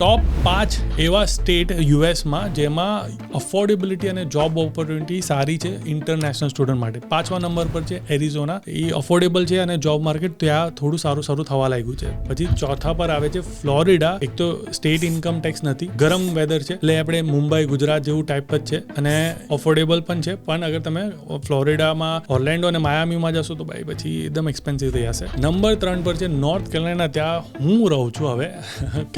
ટોપ 5 એવા સ્ટેટ યુએસમાં જેમાં અફોર્ડેબિલિટી અને જોબ ઓપોર્ચ્યુનિટી સારી છે ઇન્ટરનેશનલ સ્ટુડન્ટ માટે. 5મા નંબર પર છે એરિઝોના. એ અફોર્ડેબલ છે અને જોબ માર્કેટ ત્યાં થોડું સારું થવા લાગ્યું છે. પછી ચોથા પર આવે છે ફ્લોરિડા. એક તો સ્ટેટ ઇન્કમ ટેક્સ નથી, ગરમ વેધર છે, એટલે આપણે મુંબઈ ગુજરાત જેવું ટાઈપ જ છે અને અફોર્ડેબલ પણ છે. પણ અગર તમે ફ્લોરિડામાં ઓર્લેન્ડો અને માયામીમાં જશો તો ભાઈ પછી એકદમ એક્સપેન્સિવ થઈ જશે. નંબર 3 પર છે નોર્થ કેરોલાઇના. ત્યાં હું રહું છું, હવે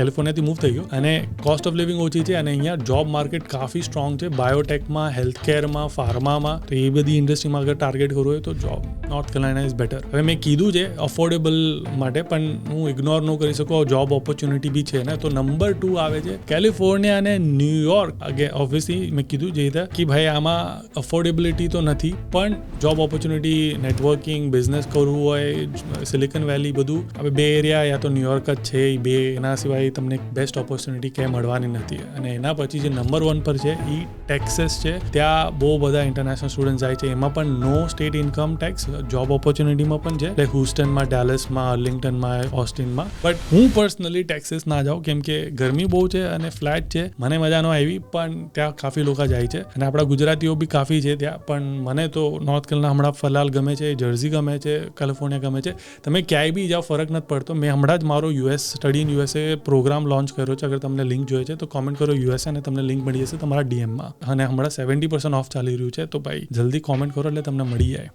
કેલિફોર્નિયાથી મૂવ થઈ ગયું અને કોસ્ટ ઓફ લિવિંગ ઓછી છે અને અહીંયા જોબ માર્કેટ કાફી સ્ટ્રોંગ છે. બાયોટેકમાં, હેલ્થકેરમાં, ફાર્મામાં, તો એ બધી ઇન્ડસ્ટ્રીમાં અગર ટાર્ગેટ કરવું હોય તો જોબ નોર્થ કેરોલાઇના ઇઝ બેટર. હવે મેં કીધું છે અફોર્ડેબલ માટે, પણ હું ઇગ્નોર ન કરી શકું, જોબ ઓપોર્ચ્યુનિટી બી છે ને. તો નંબર 2 આવે છે કેલિફોર્નિયા અને ન્યુયોર્ક. ઓબ્વિયસલી મેં કીધું જે રીતે કે ભાઈ આમાં અફોર્ડેબિલિટી તો નથી, પણ જોબ ઓપોર્ચ્યુનિટી, નેટવર્કિંગ, બિઝનેસ કરવું હોય, સિલિકોન વેલી બધું હવે બે એરિયા યા તો ન્યુયોર્ક જ છે. એ બે, એના સિવાય તમને બેસ્ટ ઓપોર્ચ્યુનિટી ક્યાંય મળવાની નથી. અને એના પછી જે નંબર 1 પર છે એ ટેક્સાસ છે. ત્યાં બહુ બધા ઇન્ટરનેશનલ સ્ટુડન્ટ જાય છે. એમાં પણ નો સ્ટેટ ઇન્કમ ટેક્સ. જોબ ઓપોર્ચ્યુનિટીમાં પણ છે, એટલે હ્યુસ્ટનમાં, ડેલસમાં, આર્લિંગ્ટનમાં, ઓસ્ટિનમાં. બટ હું પર્સનલી ટેક્સાસ ના જાઉં, કેમ કે ગરમી બહુ છે અને ફ્લેટ છે. મને મજા ન આવી, પણ ત્યાં કાફી લોકો જાય છે અને આપણા ગુજરાતીઓ બી કાફી છે ત્યાં. પણ મને તો નોર્થ કેરોલાઇના હમણાં ફલાલ ગમે છે, જર્સી ગમે છે, કેલિફોર્નિયા ગમે છે. તમે ક્યાંય બી જાઓ ફરક નથી પડતો. મેં હમણાં જ મારો study in USA program launch કર્યો છે. અગર તમને લિંક જોઈએ છે તો કોમેન્ટ કરો યુએસએ અને તમને લિંક મળી જશે તમારા ડીએમમાં. અને હમણાં 70% ઓફ ચાલી રહ્યું છે, તો ભાઈ જલ્દી કોમેન્ટ કરો એટલે તમને મળી જાય.